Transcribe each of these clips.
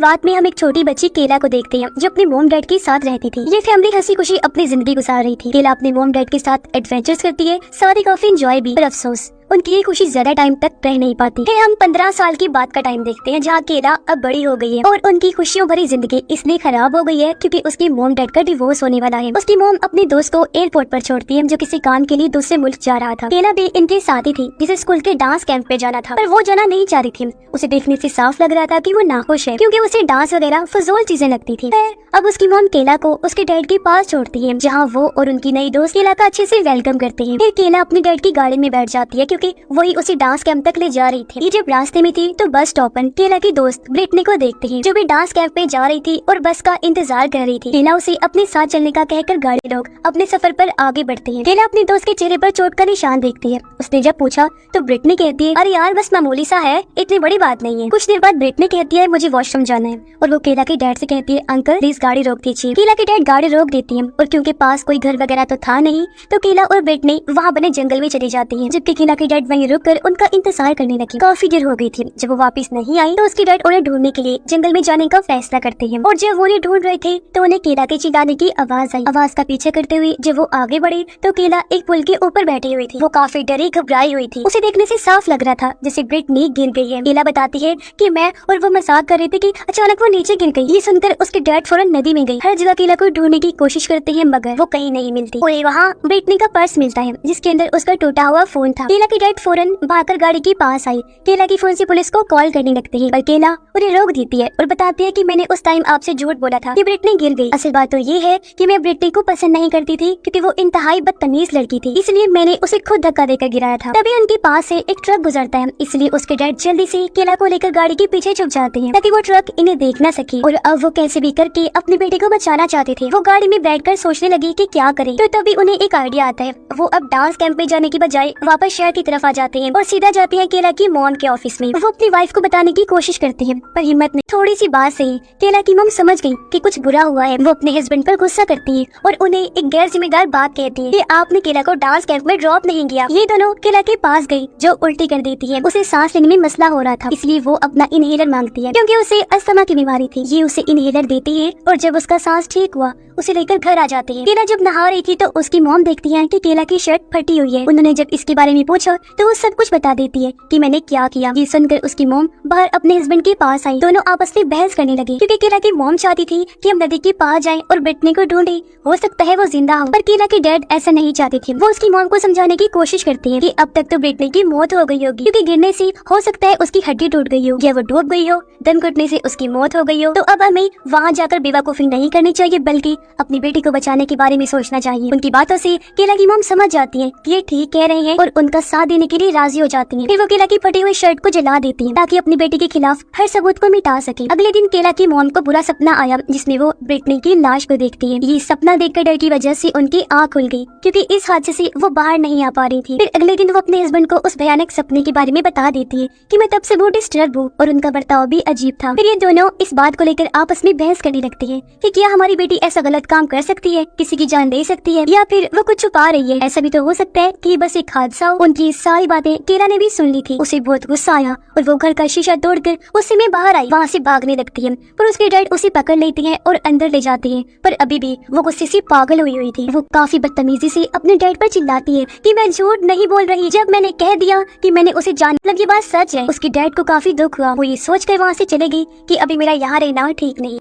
रात में हम एक छोटी बच्ची केला को देखते हैं जो अपने मॉम डैड के साथ रहती थी। ये फैमिली हंसी खुशी अपनी जिंदगी गुजार रही थी। केला अपने मॉम डैड के साथ एडवेंचर्स करती है, साथ ही काफी एंजॉय भी। पर अफसोस उनकी ये खुशी ज्यादा टाइम तक रह नहीं पाती है। हम 15 साल की बात का टाइम देखते हैं जहाँ केला अब बड़ी हो गई है और उनकी खुशियों भरी जिंदगी इसलिए खराब हो गई है क्योंकि उसकी मॉम डैड का डिवोर्स होने वाला है। उसकी मॉम अपने दोस्त को एयरपोर्ट पर छोड़ती है जो किसी काम के लिए दूसरे मुल्क जा रहा था। केला भी इनके साथ ही थी जिसे स्कूल के डांस कैंप पे जाना था, पर वो जाना नहीं चाह रही थी। उसे देखने से साफ लग रहा था कि वो नाखुश है क्योंकि उसे डांस वगैरह फजूल चीजें लगती थी। अब उसकी मॉम केला को उसके डैड के पास छोड़ती है जहाँ वो और उनकी नई दोस्त केला का अच्छे से वेलकम करते हैं। फिर केला अपने डैड की गाड़ी में बैठ जाती है क्योंकि वही उसे डांस कैंप तक ले जा रही थी। ये जब रास्ते में थी तो बस स्टॉप पर केला की दोस्त ब्रिटनी को देखते हैं जो भी डांस कैंप में जा रही थी और बस का इंतजार कर रही थी। केला उसे अपने साथ चलने का कहकर गाड़ी लोग अपने सफर पर आगे बढ़ते हैं। केला अपने दोस्त के चेहरे पर चोट का निशान देखती है। उसने जब पूछा तो ब्रिटनी कहती है, अरे यार बस मामूली सा है, इतनी बड़ी बात नहीं है। कुछ देर बाद ब्रिटनी कहती है, मुझे वॉशरूम जाना है, और वो केला के डैड से कहती है, अंकल प्लीज गाड़ी रोक दीजिए। केला के डैड गाड़ी रोक देती है और क्योंकि पास कोई घर वगैरह तो था नहीं तो केला और ब्रिटनी वहाँ बने जंगल में चली जाती है। जबकि केला के डैड वहीं रुक कर उनका इंतजार करने लगे। काफी देर हो गई थी। जब वो वापस नहीं आई तो उसके डैड उन्हें ढूंढने के लिए जंगल में जाने का फैसला करते हैं और जब वो उन्हें ढूंढ रहे थे तो उन्हें केला के चिल्लाने की आवाज आई। आवाज का पीछे करते हुए जब वो आगे बढ़े तो केला एक पुल के ऊपर बैठी हुई थी। वो काफी डरी घबराई हुई थी। उसे देखने से साफ लग रहा था जैसे ब्रिटनी गिर गई है। केला बताती है कि मैं और वो मजाक कर रहे थे कि अचानक वो नीचे गिर गई। ये सुनकर उसके डैड फौरन नदी में गई। हर जगह केला को ढूंढने की कोशिश करते हैं मगर वो कहीं नहीं मिलती। और वहाँ ब्रिटनी का पर्स मिलता है जिसके अंदर उसका टूटा हुआ फोन था। केला के डैड फौरन भागकर गाड़ी के पास आई। केला की फोन से पुलिस को कॉल करने लगते हैं पर केला उन्हें रोक देती है और बताती है कि मैंने उस टाइम आपसे झूठ बोला था कि ब्रिटनी गिर गई। असल बात तो ये है कि मैं ब्रिटनी को पसंद नहीं करती थी क्योंकि वो इंतहाई बदतमीज लड़की थी, इसलिए मैंने उसे खुद धक्का देकर गिराया था। तभी उनके पास से एक ट्रक गुजरता है, इसलिए उसके डैड जल्दी से केला को लेकर गाड़ी के पीछे छुप जाते हैं ताकि वो ट्रक इन्हें देख न सके। और अब वो कैसे भी करके अपने बेटे को बचाना चाहते थे। वो गाड़ी में बैठकर सोचने लगी कि क्या करें, तो तभी उन्हें एक आइडिया आता है। वो अब डांस कैंप में जाने की बजाय वापस शहर की तरफ आ जाते हैं और सीधा जाते हैं केला की मॉम के ऑफिस में। वो अपनी वाइफ को बताने की कोशिश करते हैं पर हिम्मत नहीं। थोड़ी सी बात से केला की मॉम समझ गई कि कुछ बुरा हुआ है। वो अपने हस्बैंड पर गुस्सा करती है और उन्हें एक गैर जिम्मेदार बात कहती है कि आपने केला को डांस कैंप में ड्रॉप नहीं किया। ये दोनों केला के पास गई जो उल्टी कर देती है। उसे सांस लेने में मसला हो रहा था इसलिए वो अपना इनहेलर मांगती है क्योंकि उसे अस्थमा की बीमारी थी। ये उसे इनहेलर देती है और जब उसका सांस ठीक हुआ उसे लेकर घर आ जाते हैं। केला जब नहा रही थी तो उसकी मॉम देखती है कि केला की शर्ट फटी हुई है। उन्होंने जब इसके बारे में पूछा तो वो सब कुछ बता देती है कि मैंने क्या किया। ये सुनकर उसकी मॉम बाहर अपने हस्बैंड के पास आई। दोनों आपस में बहस करने लगे क्योंकि केला की मॉम चाहती थी कि हम नदी के पास जाएं और ब्रिटनी को ढूंढे, हो सकता है वो जिंदा हो, पर केला के डैड ऐसा नहीं चाहते थे। वो उसकी मॉम को समझाने की कोशिश करती है कि अब तक तो ब्रिटनी की मौत हो गई होगी क्योंकि गिरने से हो सकता है उसकी हड्डी टूट गई हो या वो डूब गई हो, दम घुटने से उसकी मौत हो गई हो। तो अब हमें वहाँ जाकर बेवकूफी नहीं करनी चाहिए बल्कि अपनी बेटी को बचाने के बारे में सोचना चाहिए। उनकी बातों से केला की मॉम समझ जाती है कि ये ठीक कह रहे हैं और उनका साथ देने के लिए राजी हो जाती हैं। फिर वो केला की फटी हुई शर्ट को जला देती है ताकि अपनी बेटी के खिलाफ हर सबूत को मिटा सके। अगले दिन केला की मॉम को बुरा सपना आया जिसमें वो ब्रिटनी की लाश को देखती है। ये सपना देखकर डर की वजह से उनकी आँख खुल गई क्योंकि इस हादसे से वो बाहर नहीं आ पा रही थी। फिर अगले दिन वो अपने हस्बैंड को उस भयानक सपने के बारे में बता देती है कि मैं तब से बहुत डिस्टर्ब हूँ और उनका बर्ताव भी अजीब था। फिर ये दोनों इस बात को लेकर आपस में बहस करने लगते हैं कि क्या हमारी बेटी ऐसा गलत काम कर सकती है, किसी की जान दे सकती है या फिर वो कुछ छुपा रही है। ऐसा भी तो हो सकता है कि बस एक हादसा हो। उनकी सारी बातें केला ने भी सुन ली थी। उसे बहुत गुस्सा आया और वो घर का शीशा तोड़कर उसी में बाहर आई, वहाँ से भागने लगती है पर उसके डैड उसे पकड़ लेते हैं और अंदर ले जाते हैं। पर अभी भी वो गुस्से से पागल हुई थी। वो काफी बदतमीजी से अपने डैड पर चिल्लाती है कि मैं झूठ नहीं बोल रही, जब मैंने कह दिया कि मैंने उसे जान, मतलब ये बात सच है। उसके डैड को काफी दुख हुआ। वो ये सोचकर वहाँ से चले गई कि अभी मेरा यहाँ रहना ठीक नहीं।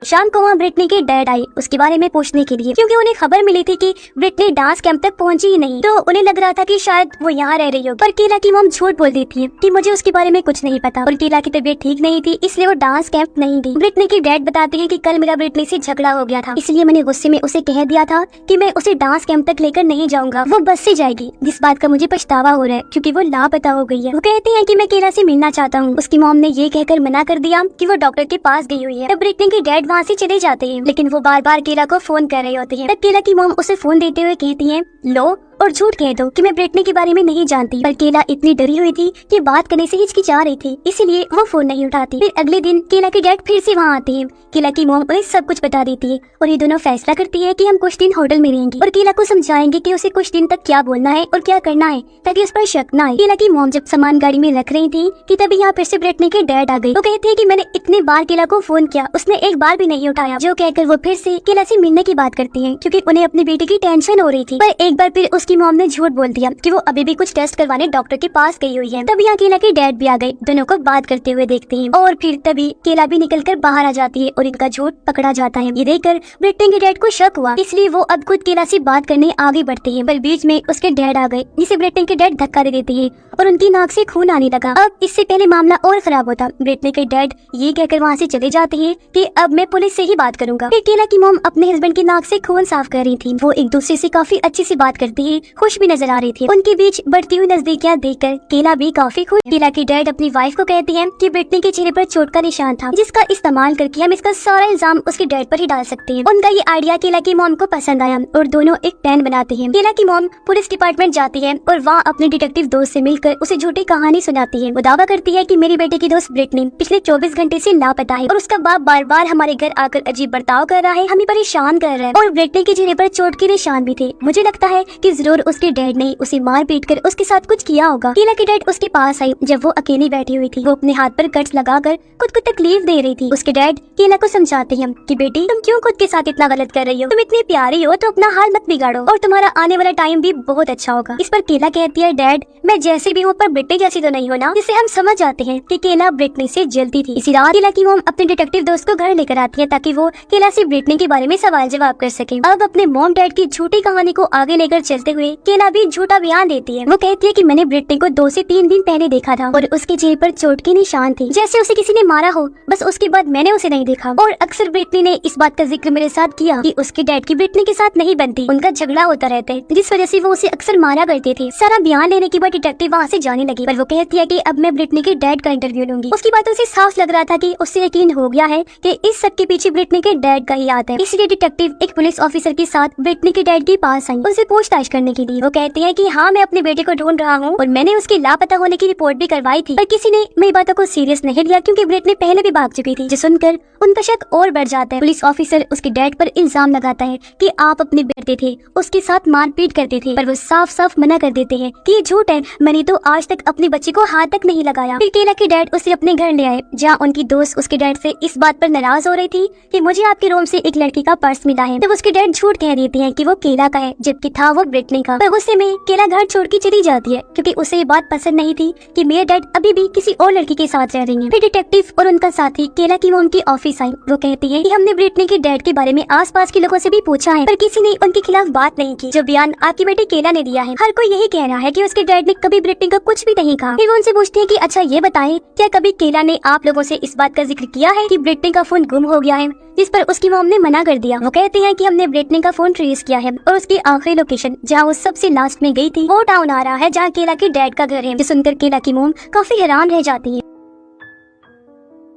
शाम को वहाँ ब्रिटनी के डैड आए उसके बारे में पूछने के लिए क्योंकि उन्हें खबर मिली थी कि ब्रिटनी डांस कैंप तक पहुंची ही नहीं, तो उन्हें लग रहा था कि शायद वो यहाँ रह रही हो। पर केला की मॉम झूठ बोल देती है कि मुझे उसके बारे में कुछ नहीं पता और केला की तबीयत ठीक नहीं थी इसलिए वो डांस कैंप नहीं गई। ब्रिटनी के डैड बताते हैं कि कल मेरा ब्रिटनी से झगड़ा हो गया था इसलिए मैंने गुस्से में उसे कह दिया था कि मैं उसे डांस कैंप तक लेकर नहीं जाऊंगा, वो बस से जाएगी, जिस बात का मुझे पछतावा हो रहा है क्योंकि वो लापता हो गई है। वो कहते हैं कि मैं केला से मिलना चाहता हूँ। उसकी मॉम ने ये कहकर मना कर दिया कि वो डॉक्टर के पास गई हुई है। तब ब्रिटनी के डैड वहाँ से चले जाते हैं लेकिन वो बार बार केला को फोन कर रहे होते हैं। तब केला की मॉम उसे फोन देते हुए कहती है, लो और झूठ कह दो कि मैं ब्रिटनी के बारे में नहीं जानती। पर केला इतनी डरी हुई थी कि बात करने से हिचकिचा रही थी, इसीलिए वो फोन नहीं उठाती। फिर अगले दिन केला के डैड फिर से वहाँ आते हैं। केला की मॉम उन्हें सब कुछ बता देती है और ये दोनों फैसला करती है कि हम कुछ दिन होटल में रहेंगे और केला को समझाएंगे कि उसे कुछ दिन तक क्या बोलना है और क्या करना है ताकि उस पर शक न आए। केला की मॉम जब सामान गाड़ी में रख रही थी कि तभी यहाँ फिर से ब्रिटनी के डैड आ गए। वो कहते हैं कि मैंने इतने बार केला को फोन किया, उसने एक बार भी नहीं उठाया। जो कहकर वो फिर से केला से मिलने की बात करती है क्योंकि उन्हें अपनी बेटी की टेंशन हो रही थी। पर एक बार फिर उसकी मॉम ने झूठ बोल दिया कि वो अभी भी कुछ टेस्ट करवाने डॉक्टर के पास गई हुई है। तभी यहाँ केला के डैड भी आ गए, दोनों को बात करते हुए देखते हैं और फिर तभी केला भी निकलकर बाहर आ जाती है और इनका झूठ पकड़ा जाता है। ये देखकर ब्रिटनी के डैड को शक हुआ, इसलिए वो अब खुद केला से बात करने आगे बढ़ते हैं। पर बीच में उसके डैड आ गए जिसे ब्रिटनी के डैड धक्का दे देते हैं और उनकी नाक से खून आने लगा। अब इससे पहले मामला और खराब होता। ब्रिटनी के डैड ये कहकर वहाँ से चले जाते हैं कि अब मैं पुलिस से ही बात करूंगा। फिर केला की मॉम अपने हस्बैंड की नाक से खून साफ कर रही थी। वो एक दूसरे से काफी अच्छी सी बात करती है, खुश भी नजर आ रही थी। उनके बीच बढ़ती हुई नजदीकियां देखकर केला भी काफी खुश। केला की डैड अपनी वाइफ को कहती है कि ब्रिटनी के चेहरे पर चोट का निशान था जिसका इस्तेमाल करके हम इसका सारा इल्जाम उसके डैड पर ही डाल सकते हैं। उनका ये आइडिया केला की मॉम को पसंद आया और दोनों एक प्लान बनाते हैं। केला की मॉम पुलिस डिपार्टमेंट जाती है और वहाँ अपने डिटेक्टिव दोस्त से मिलकर उसे झूठी कहानी सुनाती है। वो दावा करती है कि मेरी बेटे की दोस्त ब्रिटनी पिछले 24 घंटे से लापता है और उसका बाप बार बार हमारे घर आकर अजीब बर्ताव कर रहा है, हमें परेशान कर रहा है और ब्रिटनी के चेहरे पर चोट के निशान भी थे। मुझे लगता है कि जरूर उसके डैड ने उसे मार पीट कर उसके साथ कुछ किया होगा। केला की डैड उसके पास आई जब वो अकेली बैठी हुई थी। वो अपने हाथ पर कट्स लगाकर खुद को तकलीफ दे रही थी। उसके डैड केला को समझाते हैं कि बेटी तुम क्यों खुद के साथ इतना गलत कर रही हो, तुम इतनी प्यारी हो तो अपना हाल मत बिगाड़ो और तुम्हारा आने वाला टाइम भी बहुत अच्छा होगा। इस पर केला कहती है डैड मैं जैसे भी हूँ पर ब्रिटनी जैसी तो नहीं हो ना, जिससे हम समझ जाते हैं कि केला ब्रिटनी से जलती थी। इसी रात केला की मॉम अपने डिटेक्टिव दोस्त को घर लेकर आती है ताकि वो केला से ब्रिटनी के बारे में सवाल जवाब कर सके। अब अपने मॉम डैड की झूठी कहानी को आगे लेकर चलते हुए केला भी झूठा बयान देती है। वो कहती है कि मैंने ब्रिटनी को 2 से 3 दिन पहले देखा था और उसके चेहरे पर चोट के निशान थे जैसे उसे किसी ने मारा हो, बस उसके बाद मैंने उसे नहीं देखा। और अक्सर ब्रिटनी ने इस बात का जिक्र मेरे साथ किया कि उसके डैड की ब्रिटनी के साथ नहीं बनती, उनका झगड़ा होता रहता है जिस वजह से वो उसे अक्सर मारा करते थे। सारा बयान लेने के बाद डिटेक्टिव वहाँ से जाने लगी पर वो कहती है कि अब मैं ब्रिटनी के डैड का इंटरव्यू लूंगी। उसकी बातों से साफ लग रहा था कि उससे यकीन हो गया है कि इस सब के पीछे ब्रिटनी के डैड का ही हाथ है। इसलिए डिटेक्टिव एक पुलिस ऑफिसर के साथ ब्रिटनी के डैड के पास आई उनसे पूछताछ करने के लिए। वो कहते हैं कि हाँ मैं अपने बेटे को ढूंढ रहा हूँ और मैंने उसके लापता होने की रिपोर्ट भी करवाई थी पर किसी ने मेरी बातों को सीरियस नहीं लिया क्योंकि ब्रिटनी पहले भी भाग चुकी थी। जो सुनकर उनका शक और बढ़ जाता है। पुलिस ऑफिसर उसके डैड पर इल्जाम लगाता है कि आप अपने बेटे थे उसके साथ मारपीट करते थे पर वो साफ साफ मना कर देते हैं कि ये झूठ है, मैंने तो आज तक अपने बच्चे को हाथ तक नहीं लगाया। फिर केला के डैड उसे अपने घर ले आए जहाँ उनकी दोस्त उसके डैड से इस बात पर नाराज हो रही थी कि मुझे आपके रूम से एक लड़की का पर्स मिला है। तब उसके डैड झूठ कह देते हैं कि वो केला का है जबकि था वो ब्रिटनी का। पर गुस्से में केला घर छोड़ के चली जाती है क्योंकि उसे ये बात पसंद नहीं थी कि मेरे डैड अभी भी किसी और लड़की के साथ रह रही हैं। फिर डिटेक्टिव और उनका साथी केला की मॉम की ऑफिस आई। वो कहती है कि हमने ब्रिटनी के डैड के बारे में आसपास के लोगों से भी पूछा है पर किसी ने उनके खिलाफ बात नहीं की। जो बयान आपकी बेटी केला ने दिया है हर कोई यही कह रहा है कि उसके डैड ने कभी ब्रिटनी को कुछ भी नहीं कहा। फिर वो उनसे पूछते हैं कि अच्छा ये बताएं क्या कभी केला ने आप लोगों से इस बात का जिक्र किया है कि ब्रिटनी का फोन गुम हो गया है, जिस पर उसकी मॉम ने मना कर दिया। वो कहते हैं कि हमने ब्रिटनी का फोन ट्रेस किया है और उसकी आखिरी लोकेशन जहाँ वो सबसे लास्ट में गई थी वो टाउन आ रहा है जहाँ केला के डैड का घर है। जो सुनकर केला की मॉम काफी हैरान रह जाती है।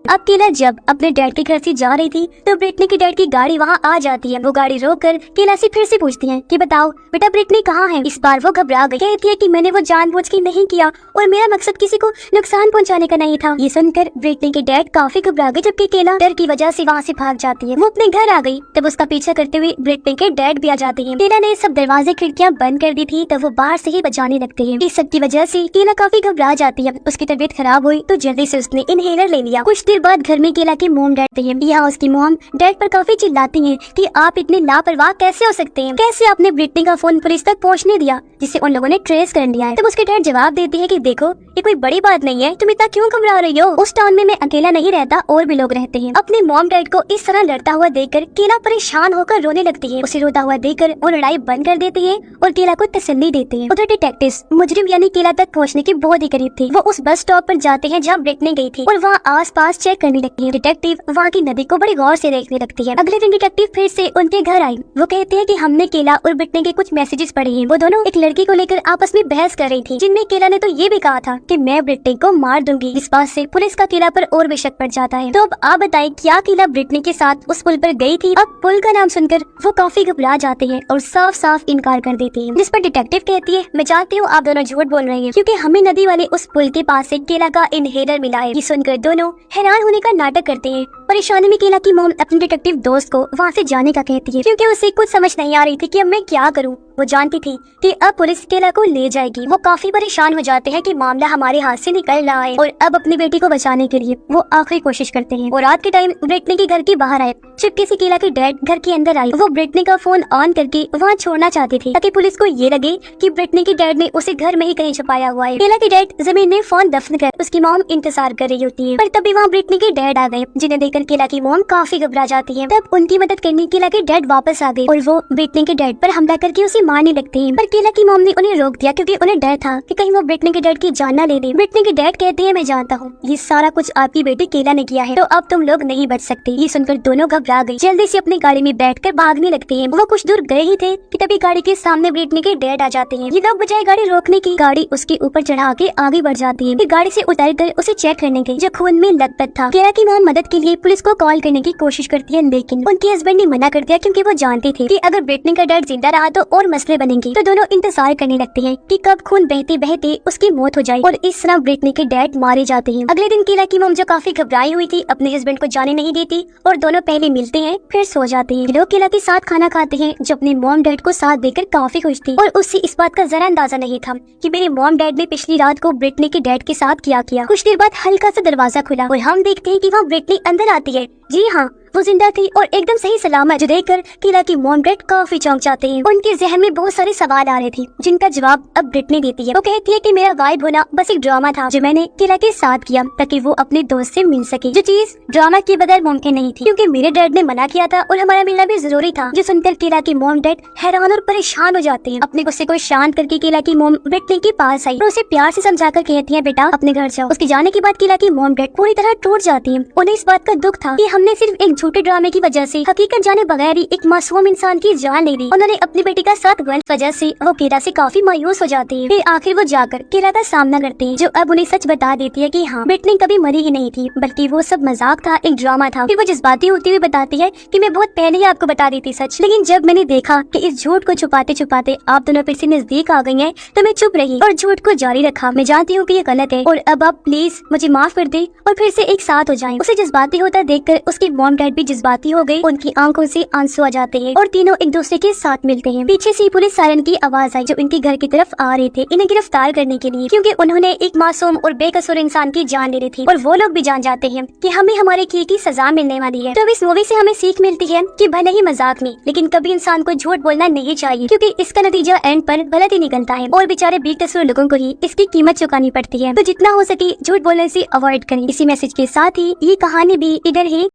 अब केला जब अपने डैड के घर से जा रही थी तो ब्रिटनी के डैड की गाड़ी वहाँ आ जाती है। वो गाड़ी रोककर केला से फिर से पूछती है कि बताओ बेटा ब्रिटनी कहाँ है। इस बार वो घबरा गई, कहती है कि मैंने वो जानबूझ के नहीं किया और मेरा मकसद किसी को नुकसान पहुँचाने का नहीं था। ये सुनकर ब्रिटनी के डैड काफी घबरा गए जबकि केला डर की वजह से वहाँ से भाग जाती है। वो अपने घर आ गई तब उसका पीछा करते हुए ब्रिटनी के डैड भी आ जाते हैं। केला ने सब दरवाजे खिड़कियाँ बंद कर दी थी तब वो बाहर से ही बचाने लगते हैं। इस सब की वजह से केला काफी घबरा जाती है। उसकी तबीयत खराब हुई तो जल्दी से उसने इनहेलर ले लिया। कुछ देर बाद घर में केला की मॉम डैड हैं। यहाँ उसकी मॉम डैड पर काफी चिल्लाती हैं कि आप इतने लापरवाह कैसे हो सकते हैं, कैसे आपने ब्रिटनी का फोन पुलिस तक पहुँचने दिया जिसे उन लोगों ने ट्रेस कर लिया है। तब उसके डैड जवाब देते हैं कि देखो ये कोई बड़ी बात नहीं है, तुम इतना क्यों घबरा रही हो। उस टाउन में मैं अकेला नहीं रहता और भी लोग रहते हैं। अपने मॉम डैड को इस तरह लड़ता हुआ देखकर केला परेशान होकर रोने लगती है। उसे रोता हुआ देखकर वो लड़ाई बंद कर देते हैं और केला को तसल्ली देते हैं। उधर डिटेक्टिव्स मुजरिम यानी केला तक पहुँचने के बहुत ही करीब थे। वो उस बस स्टॉप पर जाते हैं जहाँ ब्रिटनी गई थी और वहाँ आस-पास चेक करने लगती है। डिटेक्टिव वहाँ की नदी को बड़ी गौर से देखने लगती है। अगले दिन डिटेक्टिव फिर से उनके घर आई। वो कहते हैं कि हमने केला और ब्रिटनी के कुछ मैसेजेस पढ़े हैं। वो दोनों एक लड़की को लेकर आपस में बहस कर रही थी, जिनमें केला ने तो ये भी कहा था कि मैं ब्रिटनी को मार दूंगी। इस बात से पुलिस का केला पर और भी शक पड़ जाता है। तो अब आप बताएं, क्या केला ब्रिटनी के साथ उस पुल पर गई थी? अब पुल का नाम सुनकर वो काफी घबरा जाते हैं और साफ साफ इनकार कर देती है, जिस पर डिटेक्टिव कहती है, मैं जानती हूँ आप दोनों झूठ बोल रहे हैं, क्योंकि हमें नदी वाले उस पुल के पास से केला का इनहेलर मिला है। ये सुनकर दोनों हैरान होने का नाटक करते हैं। परेशानी में केला की मॉम अपने डिटेक्टिव दोस्त को वहाँ से जाने का कहती है, क्योंकि उसे कुछ समझ नहीं आ रही थी कि अब मैं क्या करूँ। वो जानती थी कि अब पुलिस केला को ले जाएगी। वो काफी परेशान हो जाते हैं कि मामला हमारे हाथ से निकल रहा है और अब अपनी बेटी को बचाने के लिए वो आखिरी कोशिश करते हैं। और रात के टाइम ब्रिटनी के घर के बाहर आए। चुपके से केला के डैड घर के अंदर आई। वो ब्रिटनी का फोन ऑन करके वहाँ छोड़ना चाहती थी, ताकि पुलिस को ये लगे कि ब्रिटनी के डैड ने उसे घर में ही कहीं छुपाया हुआ है। केला के डैड जमीन में फोन दफन कर उसकी मॉम इंतजार कर रही होती है, पर तभी वहाँ ब्रिटनी के डैड आ गए, जिन्हें देखकर केला की मॉम काफी घबरा जाती है। तब उनकी मदद करने केला के डैड वापस आ गए और वो ब्रिटनी के डैड पर हमला करके उसे मारने लगते हैं। पर केला की मॉम ने उन्हें रोक दिया, क्योंकि उन्हें डर था कि कहीं वो ब्रिटनी के डैड की जान न ले ले। ब्रिटनी के डैड कहते हैं, मैं जानता हूँ ये सारा कुछ आपकी बेटी केला ने किया है, तो अब तुम लोग नहीं बच सकते। ये सुनकर दोनों घबरा गए, जल्दी से अपनी गाड़ी में बैठकर भागने लगते हैं। वो कुछ दूर गए ही थे कि तभी गाड़ी के सामने ब्रिटनी के डैड आ जाते हैं। ये लोग बजाय गाड़ी रोकने की गाड़ी उसके ऊपर चढ़ा के आगे बढ़ जाती है। गाड़ी से उतर कर उसे चेक करने गई, जो खून में लथपथ था। केला की मॉम मदद के लिए पुलिस को कॉल करने की कोशिश करती है, लेकिन उनके हस्बैंड ने मना कर दिया, क्योंकि वो जानते थे कि अगर ब्रिटनी का डैड जिंदा रहा तो और मसले बनेंगे। तो दोनों इंतजार करने लगते हैं कि कब खून बहते बहते उसकी मौत हो जाए, और इस तरह ब्रिटनी के डैड मारे जाते हैं। अगले दिन केला की मॉम, जो काफी घबराई हुई थी, अपने हस्बैंड को जाने नहीं देती और दोनों पहले मिलते हैं फिर सो जाते हैं। लोग केला के साथ खाना खाते हैं, जो अपने मॉम डैड को साथ देकर काफी खुश थी, और उससे इस बात का जरा अंदाजा नहीं था कि मेरे मॉम डैड ने पिछली रात को ब्रिटनी के डैड के साथ क्या किया। कुछ देर बाद हल्का सा दरवाजा खुला और हम देखते हैं कि वहाँ ब्रिटनी अंदर आती है। जी हाँ, वो जिंदा थी और एकदम सही सलामत, जो देखकर केला की मॉम डैड काफी चौंक जाते हैं। उनके जहन में बहुत सारे सवाल आ रहे थे, जिनका जवाब अब ब्रिटनी देती है। वो कहती है कि मेरा गायब होना बस एक ड्रामा था, जो मैंने केला के साथ किया ताकि वो अपने दोस्त से मिल सके, जो चीज ड्रामा के बगैर मुमकिन नहीं थी, क्योंकि मेरे डैड ने मना किया था और हमारा मिलना भी जरूरी था। जो सुनकर केला की मॉम डैड हैरान और परेशान हो जाते हैं। अपने गुस्से को शांत करके केला की मॉम ब्रिटनी के पास आई और उसे प्यार से समझाकर कहती है, बेटा अपने घर जाओ। उसके जाने के बाद केला की मॉम डैड पूरी तरह टूट जाती है। उन्हें इस बात का दुख था कि हमने सिर्फ एक झूठे ड्रामे की वजह से हकीकत जाने बगैर ही एक मासूम इंसान की जान ले ली। उन्होंने अपनी बेटी का साथ गलत वजह से वो केला से काफी मायूस हो जाती है। फिर आखिर वो जाकर केला का सामना करते हैं, जो अब उन्हें सच बता देती है कि हाँ, ब्रिटनी कभी मरी ही नहीं थी, बल्कि वो सब मजाक था, एक ड्रामा था। फिर वो जज्बाती होती हुई बताती है कि मैं बहुत पहले ही आपको बता दी थी सच, लेकिन जब मैंने देखा कि इस झूठ को छुपाते छुपाते आप दोनों फिर से नजदीक आ गई हैं, तो मैं चुप रही और झूठ को जारी रखा। मैं जानती हूँ कि ये गलत है और अब आप प्लीज मुझे माफ कर दे और फिर से एक साथ हो जाएं। उसे जज्बाती होता देखकर उसके मॉम डैड भी जज्बाती हो गए। उनकी आंखों से आंसू आ जाते हैं और तीनों एक दूसरे के साथ मिलते हैं। पीछे से पुलिस सायरन की आवाज आई, जो इनके घर की तरफ आ रहे थे इन्हें गिरफ्तार करने के लिए, क्योंकि उन्होंने एक मासूम और बेकसूर इंसान की जान ले ली थी। और वो लोग भी जान जाते हैं कि हमें हमारे किए की सजा मिलने वाली है। तो इस मूवी से हमें सीख मिलती है कि भले ही मजाक में, लेकिन कभी इंसान को झूठ बोलना नहीं चाहिए, क्योंकि इसका नतीजा एंड पर गलत ही निकलता है और बेचारे बेकसूर लोगों को ही इसकी कीमत चुकानी पड़ती है। तो जितना हो सके झूठ बोलने से अवॉइड करें। इसी मैसेज के साथ ही ये कहानी भी इधर ही